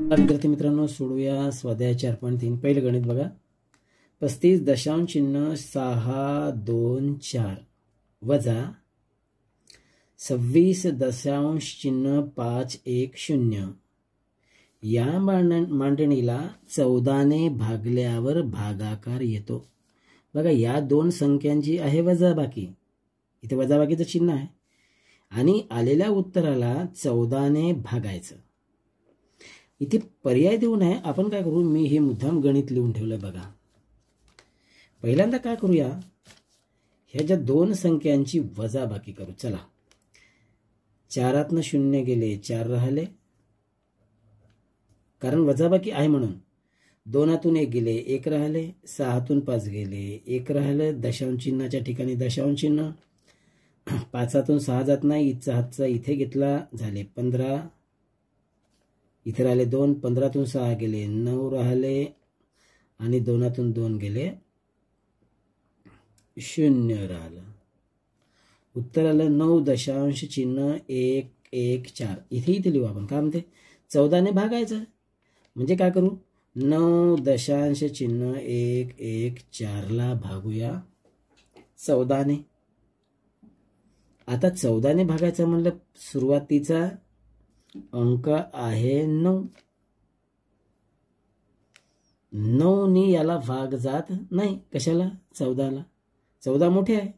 विद्यार्थी मित्रांनो, सोडूया स्वाध्याय 4.3 पहिलं गणित बघा. 35.624 वजा 26.510 या मांडणीला 14 ने भागल्यावर भागाकार येतो. बघा, या दोन संख्यांची आहे वजाबाकी, इथे वजाबाकीचं चिन्ह आहे आणि आलेल्या उत्तराला 14 ने भागायचं. इथे पर्याय देऊ नये, आपण काय करू, मी हे मुद्दाम गणित लिहून ठेवलं बघा. पहिल्यांदा काय करूया, ह्या ज्या दोन संख्यांची वजाबाकी करू. चला, 4तनं 0 गेले, 4 राहिले, कारण वजाबाकी आहे म्हणून. 2तून 1 गेले, 1 राहिले. 6तून 5 गेले, 1 राहिले. दशांश चिन्हाच्या ठिकाणी दशांश चिन्ह. 5तून 6 जात नाही, इथचा हातचा इथे घेतला, झाले 15. इथे राहिले 2. 15तून 6 गेले, 9 राहिले आणि 2तून 2 गेले, 0 राहिलं. उत्तर आलं 9.114. इथे लिहू आपण. काय म्हणते, 14 ने भागायचं. म्हणजे काय करू, 9.114 ला भागूया 14 ने. आता 14 ने भागायचं म्हणलं, सुरुवातीचा अंक आहे 9. 9 ने याला भाग जात नाही. कशाला, 14 ला. 14 मोठे आहे,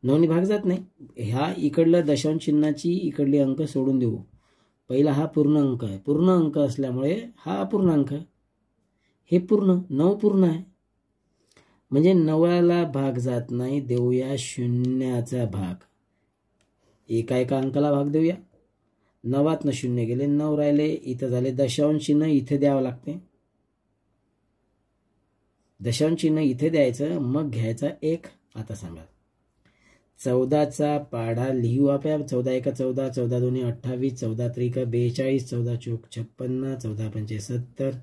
9 ने भाग जात नाही. ह्या इकडल्या दशांश चिन्हाची इकडली अंक सोडून देऊ. पहिला हा पूर्ण अंक आहे, पूर्ण अंक असल्यामुळे हा अपूर्णांक. हे पूर्ण, 9 पूर्ण आहे म्हणजे 9ला भाग जात नाही. देऊया 0चा भाग. एका अंकाला भाग देऊया. 9तनं 0 गेले, 9 राहिले. इथं झाले दशांश चिन्ह, इथे द्यावं लागते. दशांश चिन्ह इथे द्यायचं, मग घ्यायचा 1. आता सांगा, 14चा पाढा लिहू आपण. 14 1 14, 14 2 28, 14 3 42, 14 4 56, 14 5 70,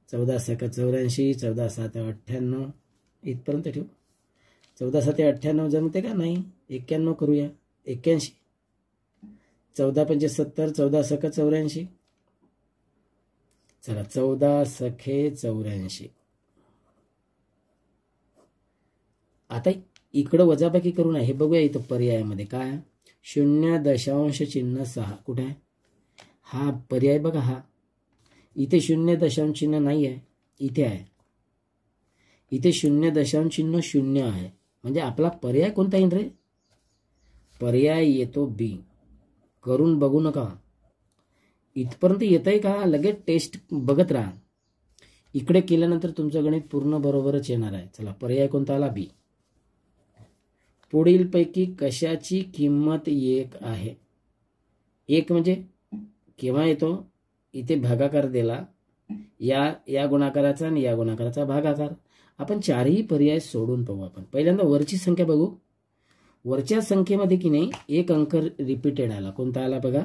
14 6 84, 14 7 98. इथपर्यंत ठेवू. 14 7 98 जमते का, नाही. 91 करूया. 81, 14 5 70, 14 6 84. चला, 14 6 84. आता इकडं वजाबाकी करू नये, हे बघूया. इथं पर्यायामध्ये काय, 0.6 कुठे आहे, हा पर्याय बघा. हा इथे 0.0 नाही आहे, इथे आहे. इथे 0.0 आहे, म्हणजे आपला पर्याय कोणता येईल रे, पर्याय येतो बी. करून बघू नका, इथपर्यंत येतंय का, लगेच टेस्ट बघत राहा. इकडे केल्यानंतर तुमचं गणित पूर्ण बरोबरच येणार आहे. चला, पर्याय कोणता आला, बी. पुढील पैकी कशाची किंमत 1 आहे. 1 म्हणजे केव्हा येतो, इथे भागाकार दिला, या गुणाकाराचा आणि या गुणाकाराचा भागाकार. आपण चारही पर्याय सोडून पाहू. आपण पहिल्यांदा वरची संख्या बघू. वरच्या संख्येमध्ये की नाही 1 अंक रिपीटेड आला. कोणता आला बघा,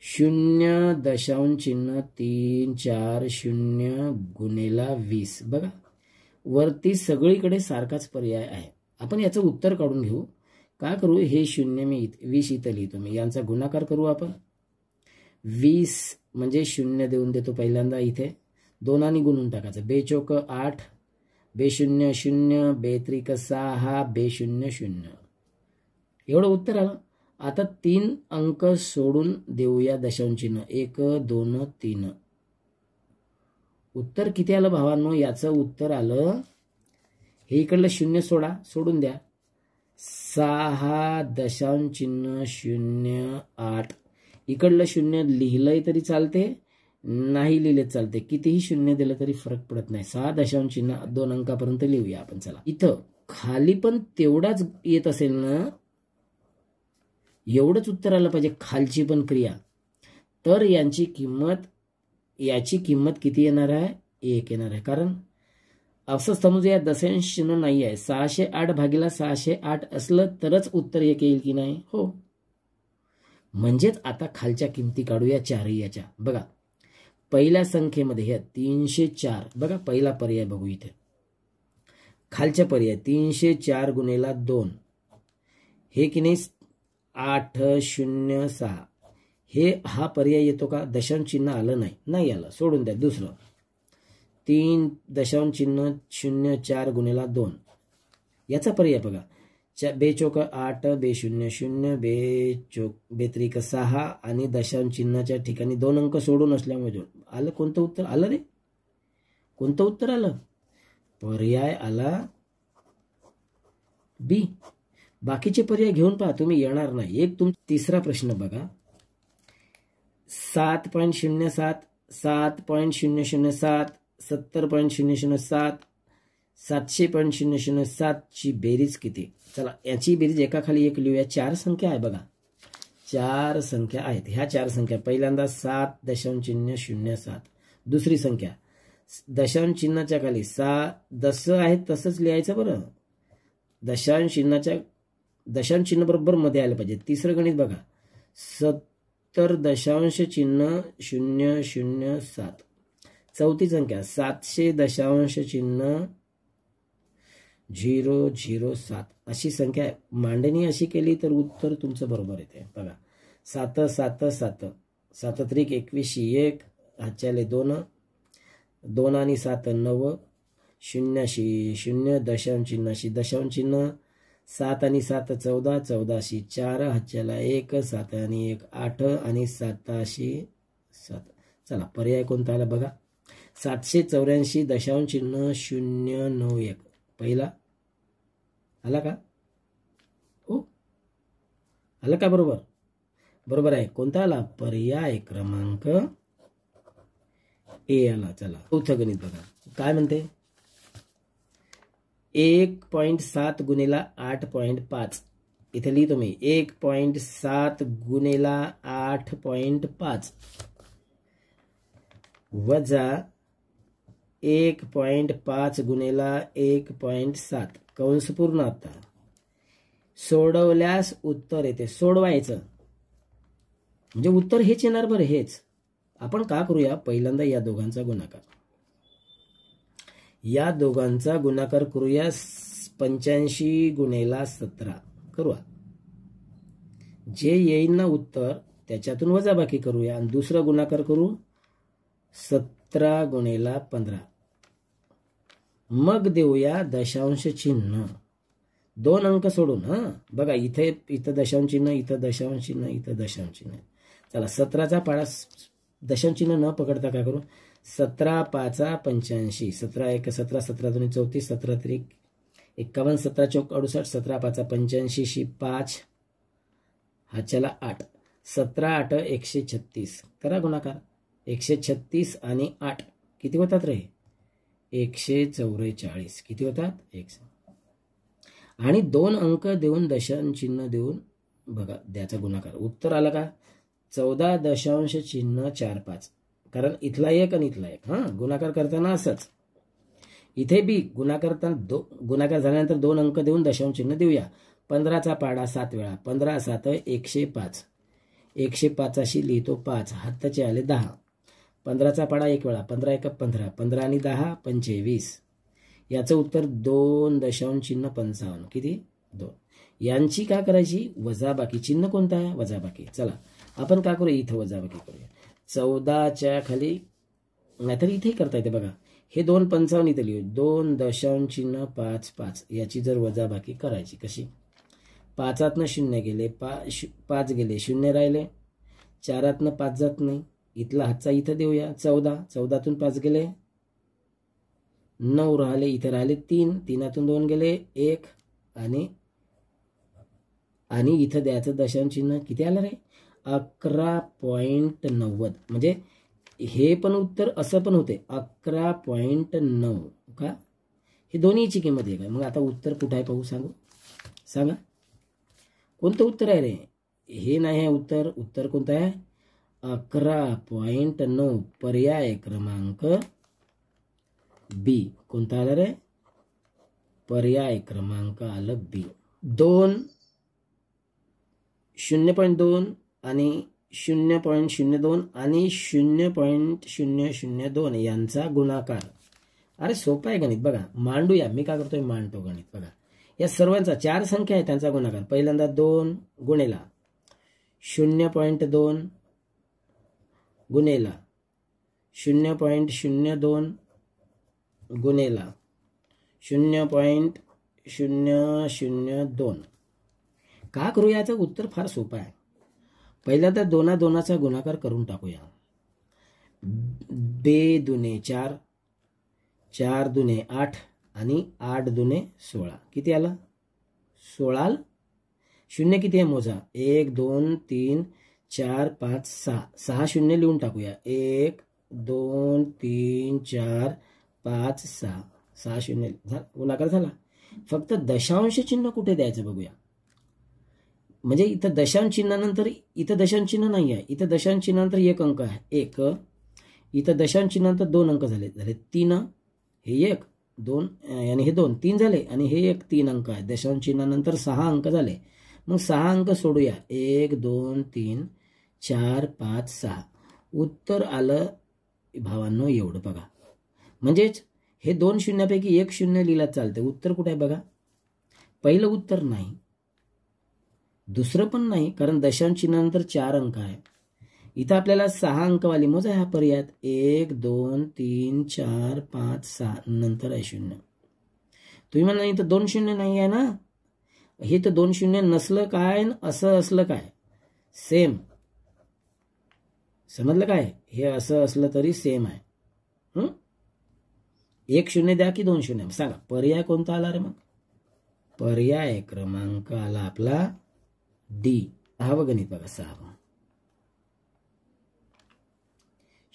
0.340 गुणिला 20. बघा, वरती सगळीकडे सारखाच पर्याय आहे. आपण याचं उत्तर काढून घेऊ. काय करू, हे 0 मी 20 इथं लिहितो. मी यांचा गुणाकार करू आपण. 20 म्हणजे 0 देऊन देतो पहिल्यांदा. इथे 2 गुणून टाकायचं. 2 चौक 8, 2 0 0, 2 त्रिक 6, 2 0 0. एवढं उत्तर आलं. आता 3 अंक सोडून देऊया दशांश चिन्ह. 1 2 3. उत्तर किती आलं भावांनो, याचं उत्तर आलं, हे इकडलं 0 सोडून द्या, 6.08. इकडलं 0 लिहिलंय तरी चालते, नाही लिहिले चालते. कितीही 0 दिलं तरी फरक पडत नाही. 6.2 अंकापर्यंत लिहूया आपण. चला, इथं खाली पण तेवढाच येत असेल ना, एवढंच उत्तर आलं पाहिजे, खालची पण क्रिया. तर याची किंमत किती येणार आहे, 1 येणार आहे. कारण असं समजूया दशांश चिन्ह नाही आहे. 608 भागिले 608 असलं तरच उत्तर 1 येईल की नाही, हो. म्हणजेच आता खालच्या किमती काढूया चारही याच्या. बघा, पहिल्या संख्येमध्ये ह्या 304. बघा, पहिला पर्याय बघू. इथे खालच्या पर्याय 304 गुणिला 2 हे की नाही 806 हे हा पर्याय येतो का? दशांश चिन्ह आलं नाही आलं, सोडून द्या. दुसरं 3.04 गुणिला 2 याचा पर्याय बघा. बेचोक 8, बे0 0, बेत्रिक 6 आणि दशांश चिन्हाच्या ठिकाणी 2 अंक सोडून असल्यामुळे आलं. कोणतं उत्तर आलं रे? कोणतं उत्तर आलं? पर्याय आला बी. बाकीचे पर्याय घेऊन पहा, तुम्ही येणार नाही. एक तिसरा प्रश्न बघा. 7.07, 7.007, 70.007, 700.007 ची बेरीज किती? चला याची बेरीज एकाखाली एक लिहूया. 4 संख्या आहे बघा, 4 संख्या आहेत. ह्या 4 संख्या पहिल्यांदा 7.007, दुसरी संख्या दशांश चिन्हाच्या खाली 6 जसं आहे तसंच लिहायचं बरं. दशांश चिन्ह बरोबर मध्ये आलं पाहिजे. तिसरं गणित बघा 70.007. चौथी संख्या 700.007 अशी संख्या आहे. मांडणी अशी केली तर उत्तर तुमचं बरोबर येते बघा. 7 7 7 7 त्रिक 21 1 हाच्याले 2 2 आणि 7 9 0 0 दशांश चिन्हाशी दशांश चिन्ह 7 आणि 7 14 14 4 हाच्याला 1 7 आणि 1 8 आणि 7 7. चला पर्याय कोणता आला बघा. 784 दशांश चिन्ह 091 पहिला आला का? हो आला का? बरोबर बरोबर आहे. कोणता आला? पर्याय क्रमांक ए आला. चला चौथं गणित बघा काय म्हणते. 1.7 गुणिला 8.5 इथे लिहितो मी. 1.7 गुणिला 8.5 वजा 1.5 गुणिला 1.7 कंस पूर्ण. आता सोडवल्यास उत्तर येते. सोडवायचं म्हणजे उत्तर हेच येणार बरं. हेच आपण का करूया, पहिल्यांदा या दोघांचा गुणाकार. या दोघांचा गुणाकार करूया. 85 गुणिला 17 करूया. जे येईल ना उत्तर त्याच्यातून वजाबाकी करूया आणि दुसरा गुणाकार करू 17 गुणिला 15. मग देऊया दशांश चिन्ह 2 अंक सोडून. बघा इथे इथं दशांश चिन्ह, इथं दशांश चिन्ह, इथं दशांश चिन्ह. चला 17चा पाडा दशांश चिन्ह न पकडता काय करू. 17 5 85, 17 1 17, 17 2 34, 17 3 51, 17 चौक 68, 17 5 85 5 हाच्याला 8, 17 8 136 करा गुणाकार. 136 आणि 8 किती होतात रे? 144. किती होतात? 100. आणि 2 अंक देऊन दशांश चिन्ह देऊन बघा द्याचा गुणाकार. उत्तर आला का? 14.45. कारण इथला 1 आणि इथला 1. गुणाकार करताना असंच इथे बी गुणाकार झाल्यानंतर 2 अंक देऊन दशांश चिन्ह देऊया. 15चा पाडा 7 वेळा. 15 7 105. 105 अशी लिहितो 5 हाताचे आले 10. 15चा पाडा 1 वेळा. 15 1 15, 15 आणि 10 25. याचं उत्तर 2.55. किती? 2. यांची का करायची? वजाबाकी. चिन्ह कोणता आहे? वजाबाकी. चला आपण का करूया इथं वजाबाकी करूया. 14च्या खाली नाहीतर इथे करता येते बघा. हे 2.55 इथे लिहू. 2.55 याची जर वजाबाकी करायची कशी? 5 0 गेले, 5 गेले, 0 राहिले. 4 5 जात नाही. इथला हातचा इथं देऊया. 14 5 गेले, 9 राहिले. इथे राहिले 3, 3 2 गेले 1 आणि इथं द्यायचं दशांश चिन्ह. किती आलं रे? 11.90. म्हणजे हे पण उत्तर असं पण होते 11.9 का? हे दोन्हीची किंमत आहे का? मग आता उत्तर कुठं आहे पाहू. सांगा कोणतं उत्तर आहे रे? हे नाही आहे उत्तर. उत्तर कोणतं आहे? 11.9. पर्याय क्रमांक बी. कोणता आला रे? पर्याय क्रमांक आलं बी. 0.2 आणि 0.02 आणि 0.002 यांचा गुणाकार. अरे सोपं आहे गणित बघा. मांडूया. मी काय करतोय? मांडतो गणित. बघा या सर्वांचा 4 संख्या आहे त्यांचा गुणाकार. पहिल्यांदा 2 गुणेला 0.2 गुणेला 0.02 गुणेला 0.002. का करूया? याचं उत्तर फार सोपं आहे. पहिल्यांदा 2 2चा गुणाकार करून टाकूया. 2 दुने 4, 4 दुने 8 आणि 8 दुने 16. किती आलं? 16. शून्य किती आहे मोजा? 1 2 3 4 5 6. 6 शून्य लिहून टाकूया. 1 2 3 4 5 6. 6 शून्य गुणाकार झाला. फक्त दशांश चिन्ह कुठे द्यायचं बघूया. म्हणजे इथं दशांश चिन्हानंतर इथं दशांश चिन्ह नाही आहे. इथं दशांश चिन्हानंतर 1 अंक आहे. 1. इथं दशांश चिन्हानंतर 2 अंक झाले. 3. हे 1 2 आणि हे 2 3 झाले आणि हे 1 3 अंक आहे. दशांश चिन्हानंतर 6 अंक झाले. मग 6 अंक सोडूया. 1 2 3 4 5 6. उत्तर आलं भावांनो एवढं बघा. म्हणजेच हे 2 शून्यापैकी 1 शून्य लिहिला चालतं. उत्तर कुठे आहे बघा? पहिलं उत्तर नाही, दुसरं पण नाही, कारण दशांश चिन्हानंतर 4 अंक आहे. इथं आपल्याला 6 अंकवाली मोजा ह्या पर्यायात. 1 2 3 4 5 6 नंतर आहे 0. तुम्ही म्हणा इथं 2 शून्य नाही आहे ना. हे तर 2 शून्य नसलं काय असं असलं काय सेम. समजलं काय? हे असं असलं तरी सेम आहे. 1 शून्य द्या की 2 शून्य सांगा. पर्याय कोणता आला रे? मग पर्याय क्रमांक आला आपला डी. 6वं गणित बघा. 6वं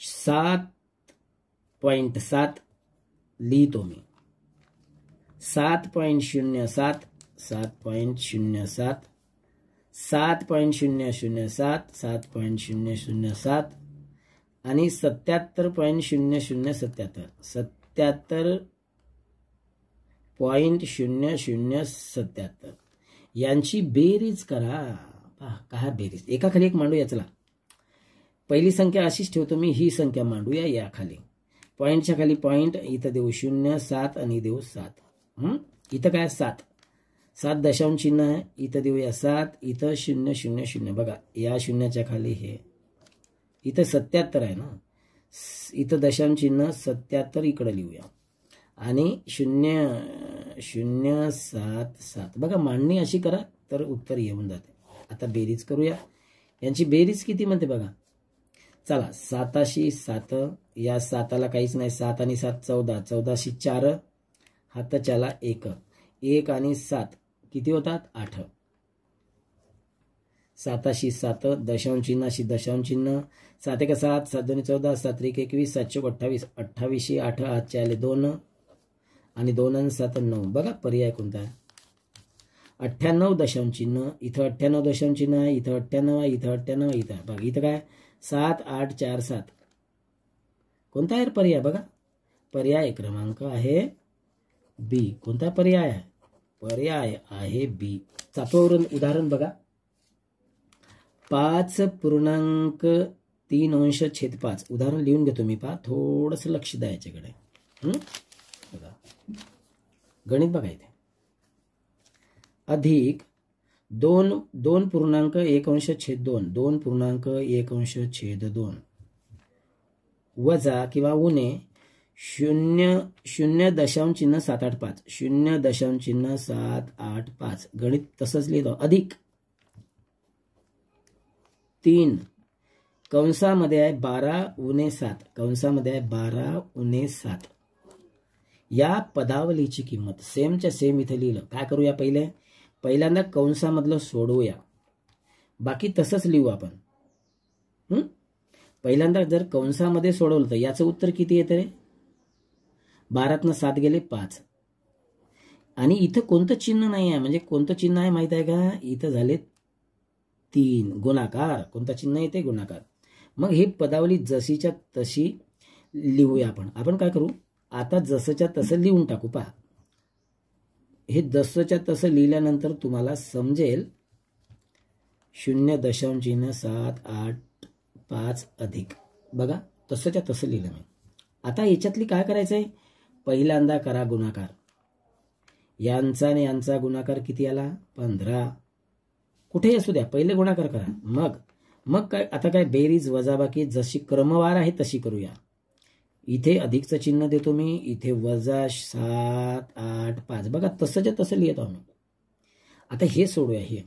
7.7 लिहितो मी. 7.07 7.07 7.007 7.007 आणि 77.0077 77.0077 यांची बेरीज करा. काय बेरीज? एकाखाली एक मांडूया. चला, पहिली संख्या अशीच ठेवतो मी. ही संख्या मांडूया या खाली. पॉईंटच्या खाली पॉईंट. इथं देऊ 0 7 आणि देऊ 7. इथं काय 7 7 दशांश चिन्ह आहे. इथं देऊया 7. इथं 0 0 0 बघा. या शून्याच्या खाली हे. इथं 77 आहे ना. इथं दशांश चिन्ह 77 इकडे लिहूया आणि 0 0 7 7 बघा. मांडणी अशी करा तर उत्तर येऊन जाते. आता बेरीज करूया. यांची बेरीज किती म्हणते बघा. चला, 7शी 7. या 7ला काहीच नाही. 7 आणि 7 14. 14शी 4 हाताच्याला 1. 1 आणि 7 किती होतात? 8. 7शी 7 दशांश चिन्हाशी दशांश चिन्ह. 7 1 7 7 2 14 7 1 21 7 4 28. 28शी 8 हातच्या आले 2 आणि 2 आणि 7 9. बघा पर्याय कोणता आहे? 98 दशांश चिन्ह. इथं 98 दशांश चिन्ह आहे. इथं 98 आहे. इथं 98 आहे. इथं बघा. इथं काय 7 8 4 7. कोणता आहे पर्याय बघा? पर्याय क्रमांक आहे बी. कोणता पर्याय आहे? पर्याय आहे बी. 7वं उदाहरण बघा. 5.3 उदाहरण लिहून घेतो मी. पहा, थोडंसं लक्ष द्या याच्याकडे. बघा गणित बघा इथे. अधिक 2.1/2 2.1/2 वजा किंवा उणे 0.785 0.785. गणित तसंच लिहितो. अधिक 3 कंसामध्ये आहे 12 कंसामध्ये आहे 12 या पदावलीची किंमत सेमच्या सेम इथे लिहिलं. काय करूया? पहिल्यांदा कंसामधलं सोडवूया. बाकी तसंच लिहू आपण. पहिल्यांदा जर कंसामध्ये सोडवलं तर याचं उत्तर किती येतं रे? 12तनं 7 गेले 5. आणि इथं कोणतं चिन्ह नाही आहे. म्हणजे कोणतं चिन्ह आहे माहित आहे का? इथं झाले 3 गुणाकार. कोणता चिन्ह येते? गुणाकार. मग ही पदावली जशीच्या तशी लिहूया आपण. आपण काय करू? आता जसंच्या तसं लिहून टाकू. पहा, हे जसंच्या तसं लिहिल्यानंतर तुम्हाला समजेल 0.785 अधिक. बघा, तसंच्या तसं लिहिलं मी. आता याच्यातली काय करायचंय? पहिल्यांदा करा गुणाकार. यांचा आणि यांचा गुणाकार किती आला? 15. कुठेही असू द्या, पहिले गुणाकार करा, मग काय आता काय बेरीज वजाबाकी जशी क्रमवार आहे तशी करूया. इथे अधिकचं चिन्ह देतो मी, इथे वजा 7 8 5. बघा तसंच्या तसं लिहितो आम्ही. आता हे सोडूया. हे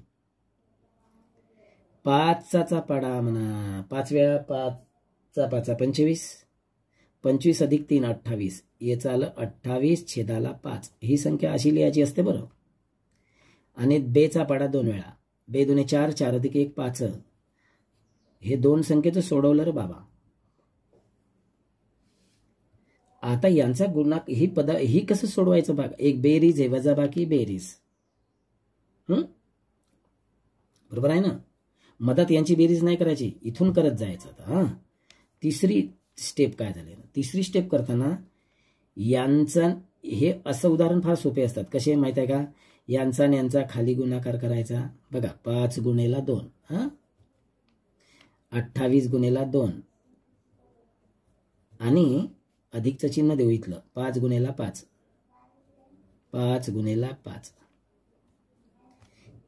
5चा पाडा म्हणा, 5 वेळा 5चा 5 25, 25 अधिक 3 28. याचं आलं 28 छेदाला 5. ही संख्या अशी लिहायची असते बरं. आणि बेचा पाडा 2 वेळा, 2 दुने 4, 4 अधिक 1 5. हे 2 संख्येचं सोडवलं रे बाबा. आता यांचा गुणाकार ही कसं सोडवायचं भाग? एक बेरीज आहे, वजाबाकी बेरीज. बरोबर आहे ना? मधात यांची बेरीज नाही करायची, इथून करत जायचं. आता तिसरी स्टेप काय झाली? तिसरी स्टेप करताना यांचा, हे असं उदाहरण फार सोपे असतात. कसे माहित आहे का? यांचा आणि यांचा खाली गुणाकार करायचा. बघा 5 गुणेला 2, 28 गुणेला 2 आणि अधिकचं चिन्ह देऊ इथलं. 5 गुणेला 5, 5 गुणेला 5.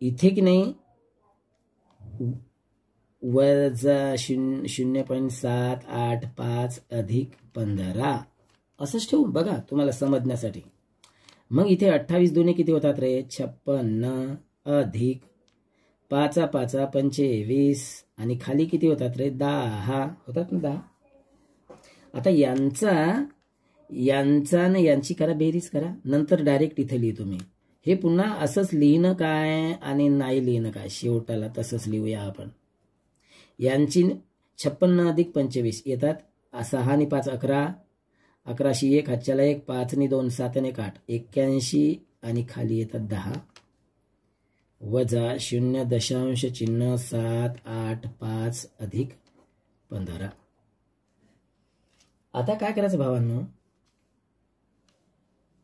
इथे की नाही वजा 0.785 अधिक 15 असंच ठेवू. बघा तुम्हाला समजण्यासाठी. मग इथे 28 दुने किती होतात रे? 56 अधिक 5 5 25 आणि खाली किती होतात रे? 10 होतात ना, 10. आता यांचा आणि यांची करा बेरीज करा, नंतर डायरेक्ट इथे लिहितो मी. हे पुन्हा असंच लिहिणं काय आणि नाही लिहिणं काय, शेवटाला तसंच लिहूया आपण. यांची 56 अधिक 25 येतात 6 आणि 5 11, 11शी 1 हातच्याला 1, 5 आणि 2 7 आणि 8 81 आणि खाली येतात 10 वजा 0.785 अधिक 15. आता काय करायचं भावांनो?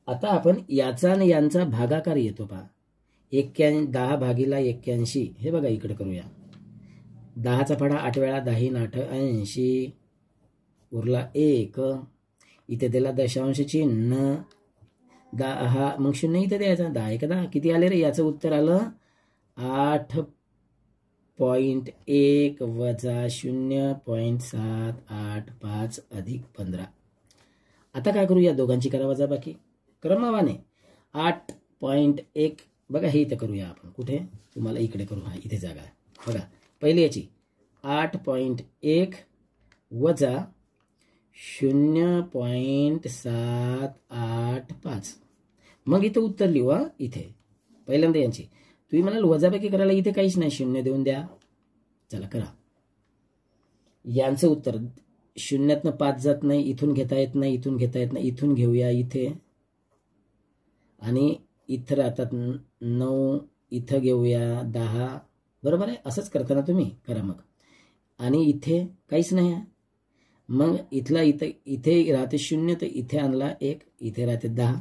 आता आपण याचा आणि यांचा भागाकार येतो पहा. 10 भागीला 81. हे बघा इकडे करूया. 10चा पाढा 8 वेळा 10 8 80 उरला 1. इथे दिला दशांश चिन्ह 10, मग 0 इथे द्यायचा. 10 1 10 किती आले रे? याचं उत्तर आलं 8.1 वजा 0.785 अधिक 15. आता काय करू? या दोघांची करा वजाबाकी क्रमवाने. 8.1 बघा हे इथे करूया आपण. कुठे? तुम्हाला इकडे करू. इथे जागा आहे बघा. पहिले याची 8.1 वजा 0.785. मग इथे उत्तर लिहू. इथे पहिल्यांदा यांची तुम्ही म्हणाल वजाबाकी करायला इथे काहीच नाही, 0 देऊन द्या. चला करा. यांचं उत्तर 0तनं 5 जात नाही, इथून घेता येत नाही, इथून घेता येत नाही, इथून घेऊया इथे. आणि इथं राहतात 9, इथं घेऊया 10. बरोबर आहे? असंच करताना तुम्ही करा मग. आणि इथे काहीच नाही आहे, मग इथला इथे राहते 0, तर इथे आणला 1, इथे राहते 10.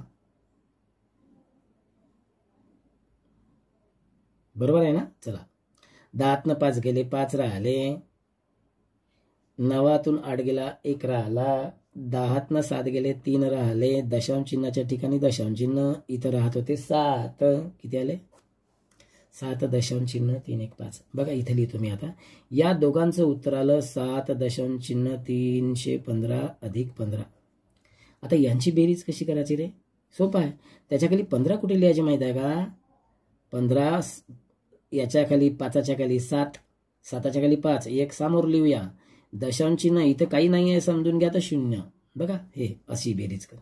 बरोबर आहे ना? चला 10तनं 5 गेले, 5 राहिले. 9तून 8 गेला, 1 राहिला. 10तनं 7 गेले, 3 राहिले. दशांश चिन्हाच्या ठिकाणी दशांश चिन्ह. इथं राहत होते 7. किती आले? 7 दशांश चिन्ह 3 1 5. बघा इथे लिहितो मी. आता या दोघांचं उत्तर आलं 7 दशांश चिन्ह 315 अधिक 15. आता यांची बेरीज कशी करायची रे? सोपं आहे. त्याच्याखाली 15 कुठे लिहायची माहित आहे का? 15 याच्या खाली 5च्या खाली 7, 7च्या खाली 5, 1 समोर लिहूया. दशांश चिन्ह इथं काही नाही आहे, समजून घ्या तर 0. बघा हे अशी बेरीज कर.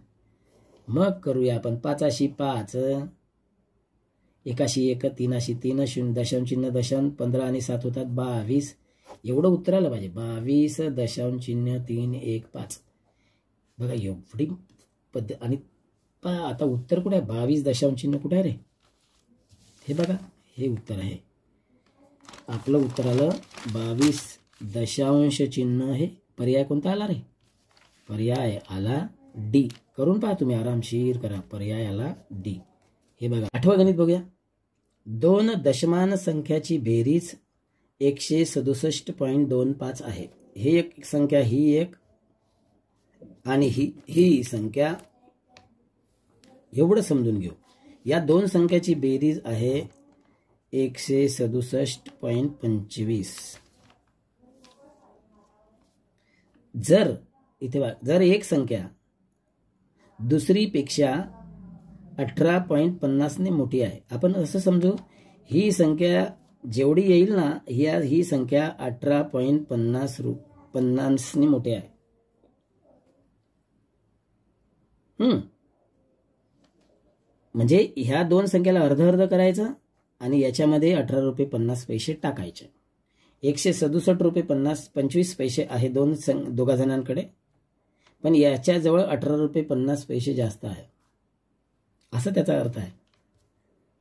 मग करूया आपण. 5शी 5, 1शी 1, 3शी 3, 0 दशांश चिन्ह दशांश 15 आणि 7 होतात 22. एवढं उत्तर आलं पाहिजे. 22 दशांश चिन्ह 3 1 5. बघा एवढी पद्धत. आणि आता उत्तर कुठे आहे? 22 दशांश चिन्ह कुठे आहे रे? हे बघा हे उत्तर आहे. आपलं उत्तर आलं 22 दशांश चिन्ह. हे पर्याय कोणता आला रे? पर्याय आला डी. करून पहा तुम्ही, आरामशीर करा. पर्याय आला डी. हे बघा 8वं गणित बघूया. 2 दशमान संख्याची बेरीज 167.25 आहे. हे एक संख्या, ही एक आणि ही संख्या. एवढं समजून घेऊ. या दोन संख्याची बेरीज आहे 167.25. जर इथे जर एक संख्या दुसरीपेक्षा 18.50 ने मोठी आहे, आपण असं समजू ही संख्या जेवढी येईल ना, ही संख्या 18.50 ने मोठी आहे. म्हणजे ह्या दोन संख्याला अर्ध अर्ध करायचं आणि याच्यामध्ये 18 रुपये 50 पैसे टाकायचे. 167 रुपये 25 पैसे आहे दोघा जणांकडे, पण याच्याजवळ 18 रुपये 50 पैसे जास्त आहे, असं त्याचा अर्थ आहे.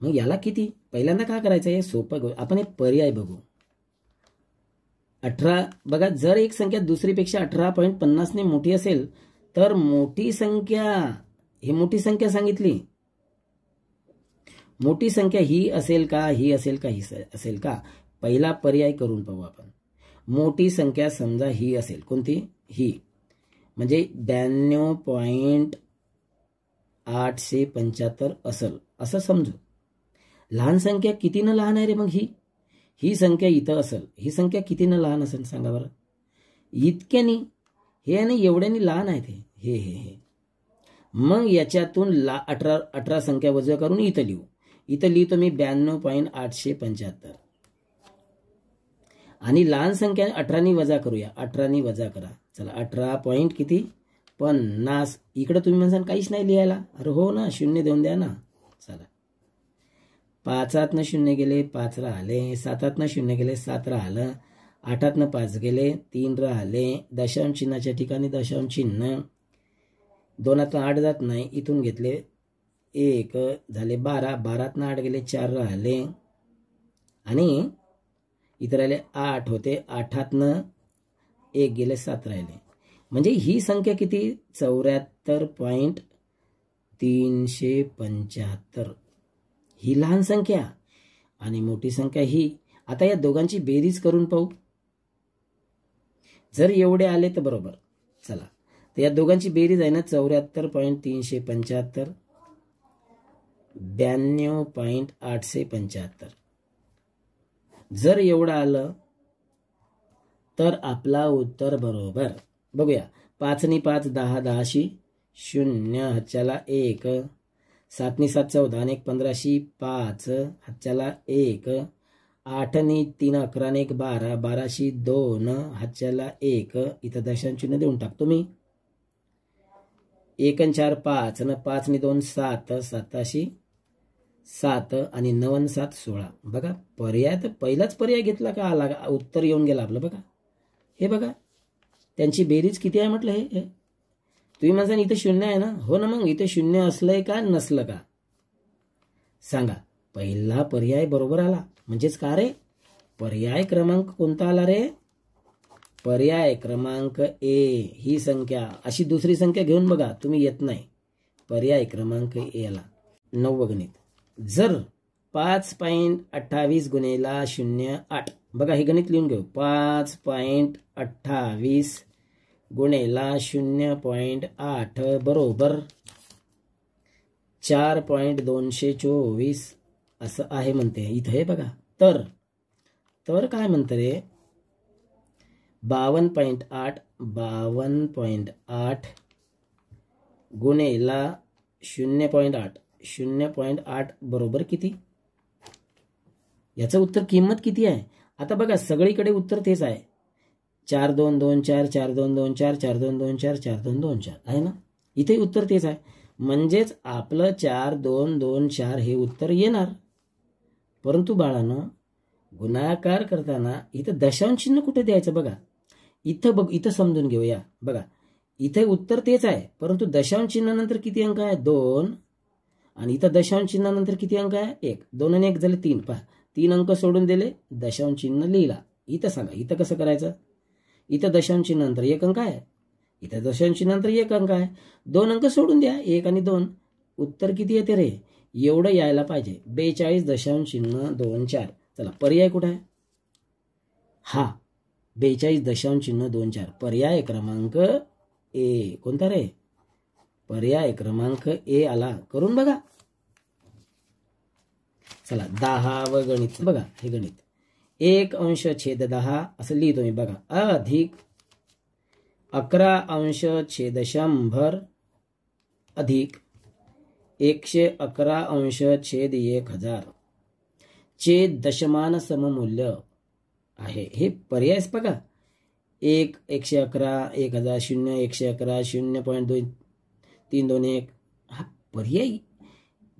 मग याला किती पहिल्यांदा काय करायचं हे सोपं. आपण एक पर्याय बघू. 18 बघा, जर एक संख्या दुसरीपेक्षा 18.50 ने मोठी असेल तर मोठी संख्या, ही मोठी संख्या सांगितली, मोठी संख्या ही असेल का, ही असेल का, ही असेल का. पहिला पर्याय करून पाहू आपण. मोठी संख्या समजा ही असेल, कोणती, ही, म्हणजे 92.875 असेल असं समजू. लहान संख्या कितीनं लहान आहे रे मग ही संख्या इथं असेल, ही संख्या कितीनं लहान असेल सांगा बरं. इतक्यानी, हे आणि एवढ्यानी लहान आहे ते, हे. मग याच्यातून 18 संख्या वजा करून इथं लिहितो मी 92.875. आणि लहान संख्या 18 वजा करूया, 18 वजा करा. चला 18 पॉइंट किती 50. इकडे तुम्ही म्हणसान काहीच नाही लिहायला. अरे हो ना, शून्य देऊन द्या ना. चला 5 शून्य गेले 5 राहिले, 7 शून्य गेले 7 राहिलं, 8 5 गेले 3 राहिले, दशांश चिन्हाच्या ठिकाणी दशांश चिन्ह, 2 8 जात नाही, इथून घेतले 1 झाले 12, 12 8 गेले 4 राहिले, आणि इतर राहिले 8 होते, 8 1 गेले 7 राहिले. म्हणजे ही संख्या किती 74.375. ही लहान संख्या आणि मोठी संख्या ही. आता या दोघांची बेरीज करून पाहू. जर एवढे आले तर बरोबर. चला तर या दोघांची बेरीज आहे ना 74.375 92.875. जर एवढं आलं तर आपला उत्तर बरोबर. बघूया. 5 नी 5 10 10शी 0 हातच्याला 1, 7 नी 7 14 आणि 1 15शी 5 हातच्याला 1, 8 नी 3 11 आणि 1 12 12शी 2 हातच्याला 1. इथं दशांश चिन्ह देऊन टाकतो मी. 1 आणि 4 5 आणि 5 नी 2 7 7शी 7 आणि 9 आणि 7 16. बघा पर्याय तर पहिलाच पर्याय घेतला का आला, उत्तर येऊन गेला आपलं. बघा हे बघा त्यांची बेरीज किती आहे म्हटलं. हे तुम्ही म्हणता इथे 0 आहे ना. हो ना, मग इथे 0 असलंय का नसलं का सांगा. पहिला पर्याय बरोबर आला. म्हणजेच का रे, पर्याय क्रमांक कोणता आला रे, पर्याय क्रमांक ए. ही संख्या अशी दुसरी संख्या घेऊन बघा, तुम्ही येत नाही. पर्याय क्रमांक ए आला. 9व गणित. जर 5.28 गुणेला 0 8. बघा हे गणित लिहून घेऊ. 5.28 गुणेला 0.8 बरोबर 4.224 असं आहे म्हणते इथं. हे बघा तर काय म्हणतं रे, 52.8 गुणेला 0.8 बरोबर किती. याचं उत्तर किंमत किती आहे. आता बघा सगळीकडे उत्तर तेच आहे. 4 2 2 4 4 2 2 4 4 2 2 4 4 2 2 4 आहे ना. इथे उत्तर तेच आहे. म्हणजेच आपलं 4 2 2 4 हे उत्तर येणार. परंतु बाळांनो, गुणाकार करताना इथं दशांश चिन्ह कुठे द्यायचं बघा. इथं समजून घेऊया. बघा इथे उत्तर तेच आहे, परंतु दशांश चिन्हानंतर किती अंक आहे 2, आणि इथं दशांश चिन्हानंतर किती अंक आहे 1. 2 आणि 1 झाले 3. पहा 3 अंक सोडून दिले, दशांश चिन्ह लिहिला. इथं सांगा इथं कसं करायचं. इथं दशांश चिन्हानंतर 1 अंक आहे, इथं दशांश चिन्हानंतर 1 अंक आहे. 2 अंक सोडून द्या, 1 आणि 2. उत्तर किती येते रे, एवढं यायला पाहिजे. 42.24. चला पर्याय कुठे आहे. हा 42.24. पर्याय क्रमांक ए. कोणता रे, पर्याय क्रमांक ए आला. करून बघा. चला 10व गणित बघा. हे गणित 1/10 असं लिहितो मी बघा. अधिक 11/100 अधिक 111/1000 चे दशमान सममूल्य आहे. हे पर्यायच बघा. 1 111 1000 0 111 0.2321 हा पर्याय.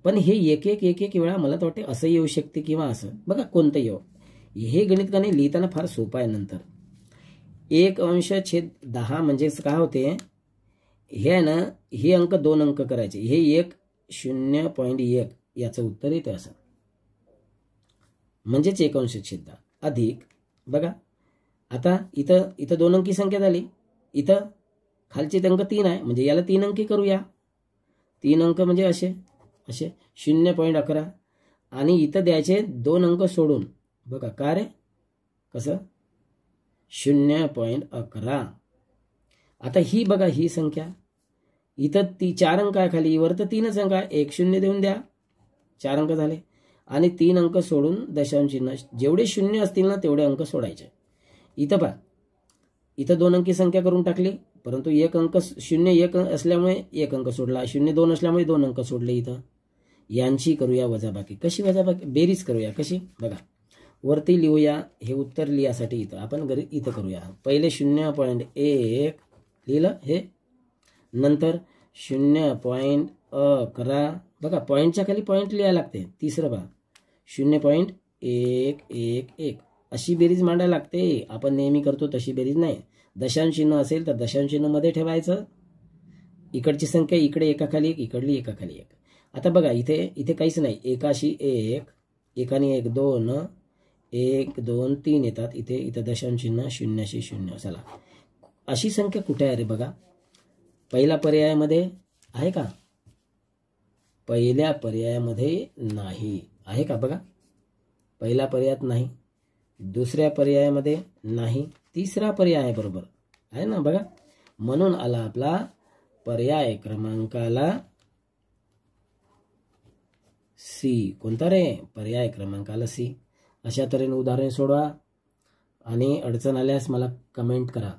पण हे एक एक वेळा मला तर वाटते असं येऊ शकते किंवा असं बघा कोणतं येऊ. हे गणित का नाही लिहिताना फार सोपं आहे. नंतर 1/10 म्हणजे काय होते हे आहे ना, हे अंक 2 अंक करायचे. हे 0.1 याचं उत्तर येते असं म्हणजेच 1/10 अधिक बघा. आता इथं 2 अंकी संख्या झाली. इथं खालचे अंक 3 आहे म्हणजे याला 3 अंकी करूया. 3 अंक म्हणजे असे 0.11 आणि इथं द्यायचे 2 अंक सोडून बघा. का रे कसं 0.11. आता ही बघा ही संख्या इथं 4 अंक आहे खाली, वर तर 3च अंक आहे. 1 0 देऊन द्या 4 अंक झाले आणि 3 अंक सोडून दशांश चिन्ह. जेवढे 0 असतील ना तेवढे अंक सोडायचे. इथं पहा इथं 2 अंकी संख्या करून टाकली परंतु 1 अंक 0 असल्यामुळे 1 अंक सोडला. 0 2 असल्यामुळे 2 अंक सोडले. इथं यांची करूया वजाबाकी. कशी वजाबाकी बेरीज करूया कशी बघा. वरती लिहूया हे उत्तर लिहासाठी इथं आपण इथं करूया. पहिले 0.1 लिहिलं हे, नंतर 0.11 बघा पॉईंटच्या खाली पॉईंट लिहायला लागते. तिसरं बघा 0.111 अशी बेरीज मांडायला लागते. आपण नेहमी करतो तशी बेरीज नाही. दशांश चिन्ह असेल तर दशांश चिन्ह मध्ये ठेवायचं. इकडची संख्या इकडे एकाखाली एक, इकडली एकाखाली एक. आता बघा इथे काहीच नाही. एकाशी 1 एकाने 1 2 1 2 3 येतात. इथं दशांश चिन्ह 0 चला अशी संख्या कुठे आहे रे बघा. पहिल्या पर्यायामध्ये आहे का? पहिल्या पर्यायामध्ये नाही आहे का बघा. पहिल्या पर्यायात नाही, दुसऱ्या पर्यायामध्ये नाही, तिसरा पर्याय आहे बरोबर आहे ना बघा. म्हणून आला आपला पर्याय क्रमांकाला सी. कोणता रे? पर्याय क्रमांकाला सी. अशा तऱ्हेने उदाहरण सोडवा आणि अडचण आल्यास मला कमेंट करा.